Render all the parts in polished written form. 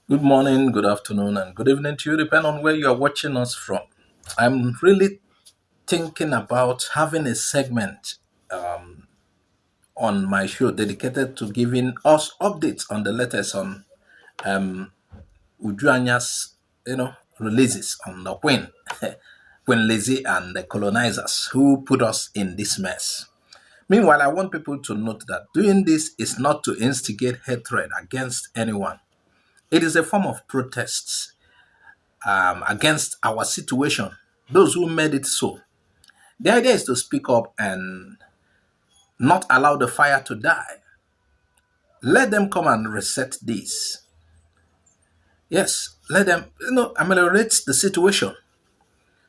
Good morning, good afternoon, and good evening to you, depending on where you are watching us from. I'm really thinking about having a segment on my show dedicated to giving us updates on the latest on Ujuanya's, releases on the Queen Lizzy and the colonizers who put us in this mess. Meanwhile, I want people to note that doing this is not to instigate hatred against anyone. It is a form of protest against our situation, those who made it so. The idea is to speak up and not allow the fire to die. Let them come and reset this. Yes, let them, ameliorate the situation.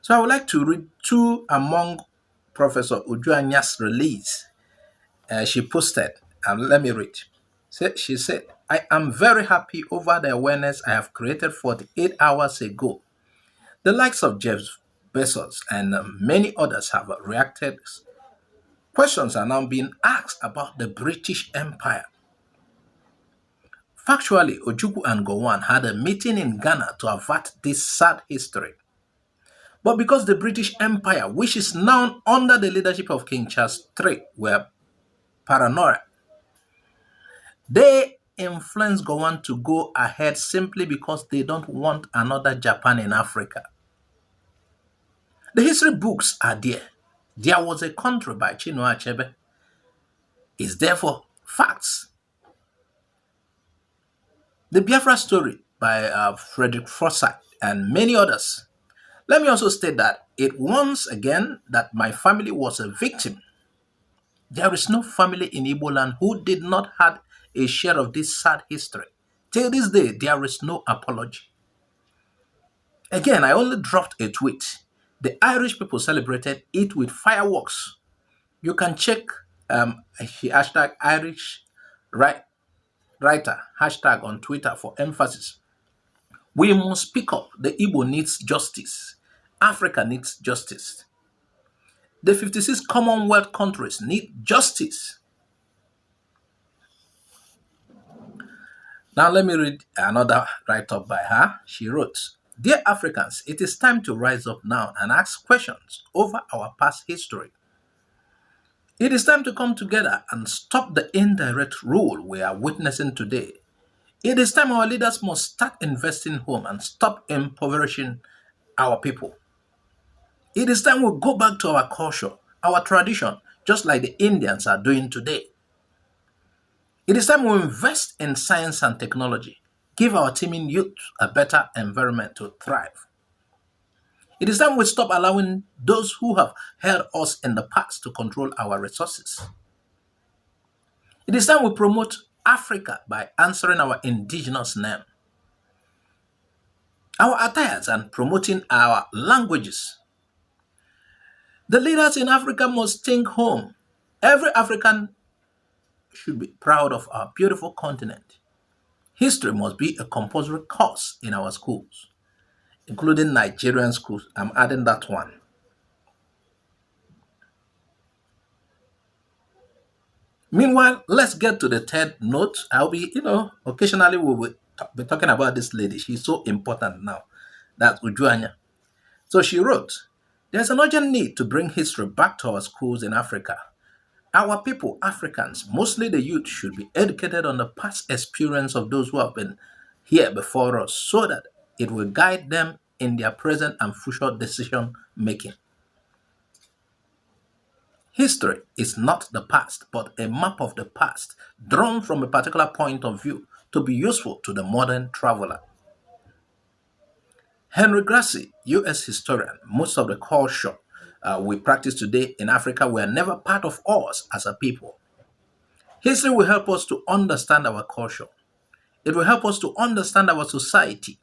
So I would like to read two among Professor Ujuanya's release. She posted, and let me read. She said, I am very happy over the awareness I have created 48 hours ago. The likes of Jeff Bezos and many others have reacted. Questions are now being asked about the British Empire. Factually, Ojukwu and Gowon had a meeting in Ghana to avert this sad history. But because the British Empire, which is now under the leadership of King Charles III, were paranoid, they influenced Gowon to go ahead simply because they don't want another Japan in Africa. The history books are there. There was a country by Chinua Achebe. It's therefore facts. The Biafra story by Frederick Forsyth and many others. Let me also state that it once again that my family was a victim. There is no family in Igbo land who did not have a share of this sad history. Till this day, there is no apology. Again, I only dropped a tweet. The Irish people celebrated it with fireworks. You can check hashtag Irish right, writer hashtag on Twitter for emphasis. We must speak up. The Igbo needs justice. Africa needs justice. The 56 Commonwealth countries need justice. Now, let me read another write up by her. She wrote, Dear Africans, it is time to rise up now and ask questions over our past history. It is time to come together and stop the indirect rule we are witnessing today. It is time our leaders must start investing home and stop impoverishing our people. It is time we go back to our culture, our tradition, just like the Indians are doing today. It is time we invest in science and technology, give our teeming youth a better environment to thrive. It is time we stop allowing those who have held us in the past to control our resources. It is time we promote Africa by answering our indigenous name, our attires, and promoting our languages. The leaders in Africa must think home. Every African should be proud of our beautiful continent. History must be a compulsory course in our schools, including Nigerian schools. I'm adding that one. Meanwhile, let's get to the third note. I'll be, occasionally we will be talking about this lady. She's so important now. That's Ujuanya. So she wrote, There's an urgent need to bring history back to our schools in Africa. Our people, Africans, mostly the youth, should be educated on the past experience of those who have been here before us so that it will guide them in their present and future decision making. History is not the past, but a map of the past drawn from a particular point of view to be useful to the modern traveler. Henry Grassi, US historian, most of the culture we practice today in Africa were never part of us as a people. History will help us to understand our culture. It will help us to understand our society,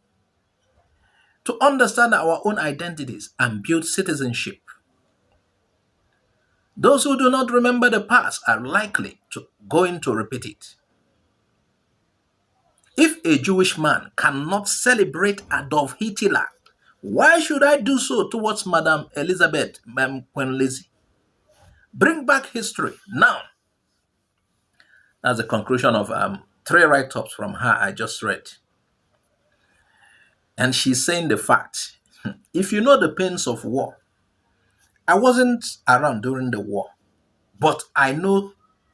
to understand our own identities and build citizenship. Those who do not remember the past are likely to going to repeat it. If a Jewish man cannot celebrate Adolf Hitler, why should I do so towards Madame Elizabeth Queen Lizzy? Bring back history now. That's the conclusion of three write-ups from her I just read. And she's saying the fact. If you know the pains of war, I wasn't around during the war, but I know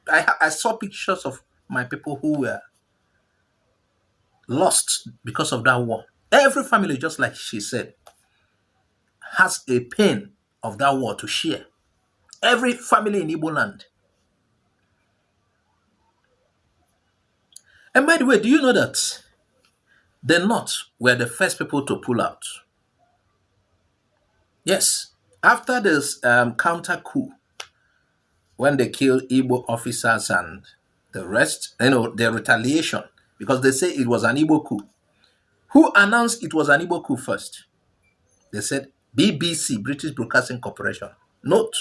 I saw pictures of my people who were lost because of that war. Every family, just like she said, has a pain of that war to share. Every family in Igbo land. And by the way, do you know that the North were the first people to pull out? Yes. After this counter coup, when they killed Igbo officers and the rest, the retaliation, because they say it was an Igbo coup. Who announced it was an Igbo coup first? They said BBC, British Broadcasting Corporation. Note,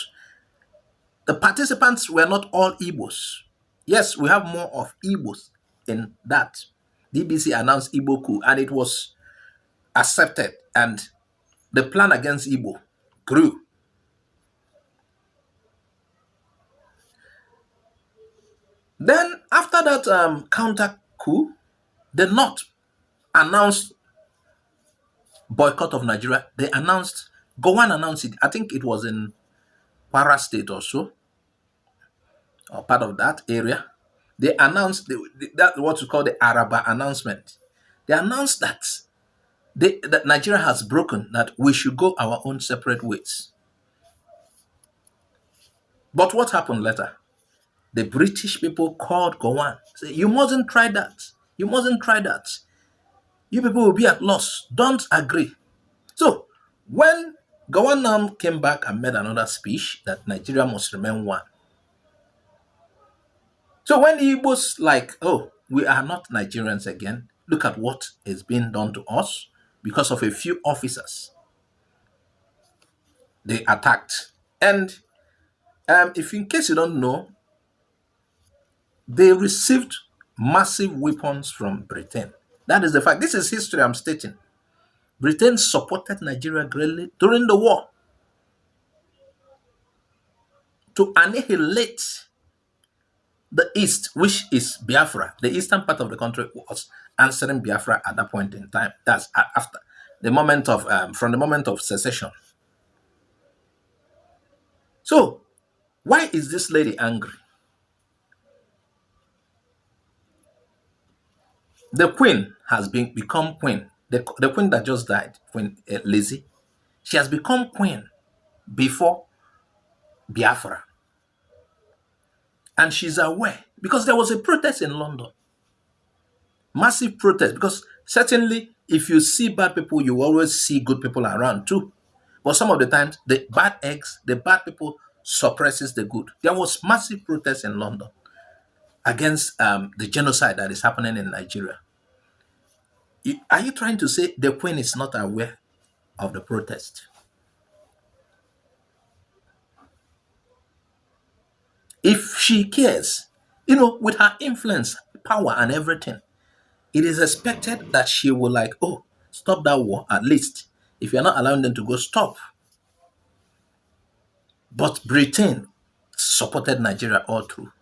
the participants were not all Igbos. Yes, we have more of Igbos in that. BBC announced Igbo coup and it was accepted, and the plan against Igbo grew. Then, after that counter coup, the North announced boycott of Nigeria. They announced, Gowan announced it. I think it was in Para State or so, or part of that area. They announced that what we call the Araba announcement. They announced that that Nigeria has broken, that we should go our own separate ways. But what happened later? The British people called Gowan. Say, you mustn't try that. You mustn't try that. You people will be at loss. Don't agree. So when Gowan now came back and made another speech that Nigeria must remain one. So when the Igbos like, oh, we are not Nigerians again. Look at what is being done to us because of a few officers. They attacked. And if in case you don't know, they received massive weapons from Britain. That is the fact. This is history I'm stating. Britain supported Nigeria greatly during the war to annihilate the East, which is Biafra. The eastern part of the country was answering Biafra at that point in time. That's after the moment of, from the moment of secession. So, why is this lady angry? The queen has become queen. The queen that just died, Queen Lizzy, she has become queen before Biafra. And she's aware because there was a protest in London, massive protest. Because certainly, if you see bad people, you always see good people around too. But some of the times, the bad eggs, the bad people suppresses the good. There was massive protest in London against the genocide that is happening in Nigeria. Are you trying to say the queen is not aware of the protest? If she cares, with her influence, power, and everything, it is expected that she will like, oh, stop that war at least. If you're not allowing them to go, stop. But Britain supported Nigeria all through.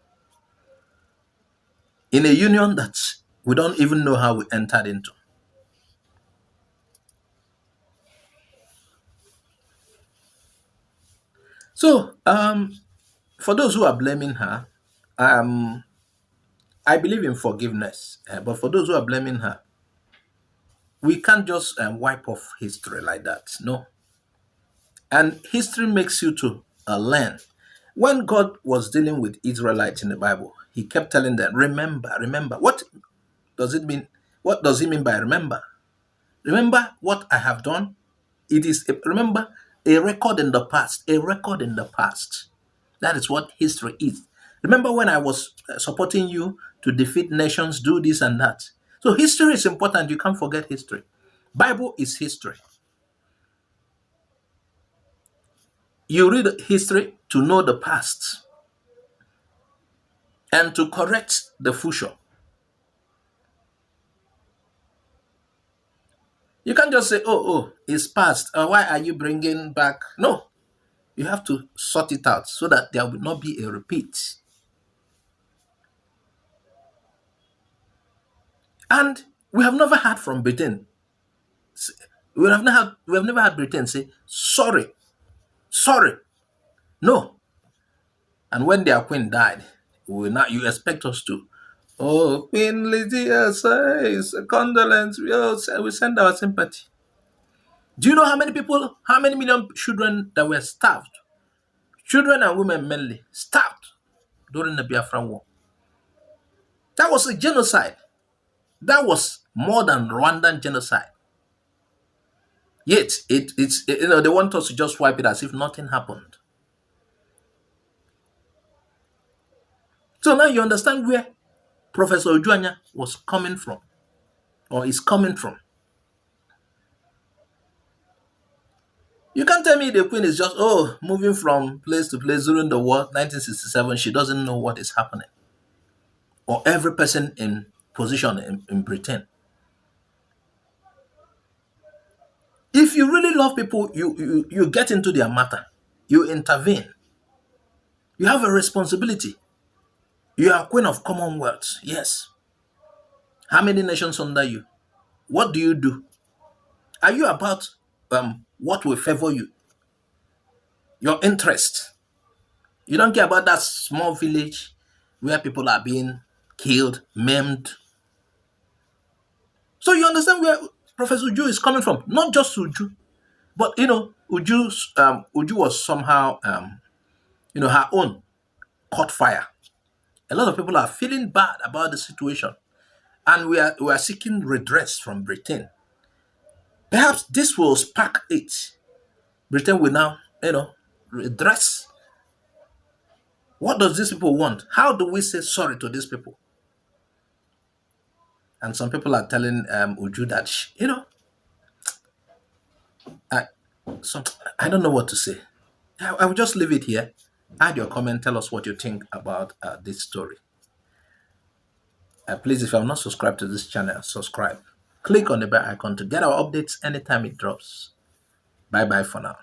In a union that we don't even know how we entered into. So, for those who are blaming her, um, I believe in forgiveness. But for those who are blaming her, we can't just wipe off history like that. No. And history makes you to learn. When God was dealing with Israelites in the Bible, he kept telling them, remember, remember. What does it mean? What does he mean by remember? Remember what I have done? It is, remember, a record in the past, a record in the past. That is what history is. Remember when I was supporting you to defeat nations, do this and that. So history is important. You can't forget history. Bible is history. You read history to know the past and to correct the future. You can't just say, oh, it's past. Why are you bringing back? No, you have to sort it out so that there will not be a repeat. And we have never heard from Britain We have never had Britain say sorry, sorry, no. And when their queen died, we now you expect us to, oh, Queen Lizzy, yes, yes, condolence, we send our sympathy. Do you know how many people, how many million children that were starved? Children and women mainly starved during the Biafran War. That was a genocide. That was more than Rwandan genocide. Yet they want us to just wipe it as if nothing happened. So now you understand where Professor Anya was coming from, or is coming from. You can't tell me the Queen is just moving from place to place during the war 1967. She doesn't know what is happening, or every person in position in Britain. If you really love people, you get into their matter, you intervene, you have a responsibility. You are Queen of Commonwealth, yes. How many nations under you? What do you do? Are you about what will favor you? Your interest. You don't care about that small village where people are being killed, maimed. So you understand where Professor Uju is coming from. Not just Uju, but Uju was somehow her own caught fire. A lot of people are feeling bad about the situation, and we are seeking redress from Britain. Perhaps this will spark it. Britain will now, redress. What does these people want? How do we say sorry to these people? And some people are telling Uju that I, some, I don't know what to say. I will just leave it here. Add your comment. Tell us what you think about this story. Please, if you have not subscribed to this channel, subscribe. Click on the bell icon to get our updates anytime it drops. Bye bye for now.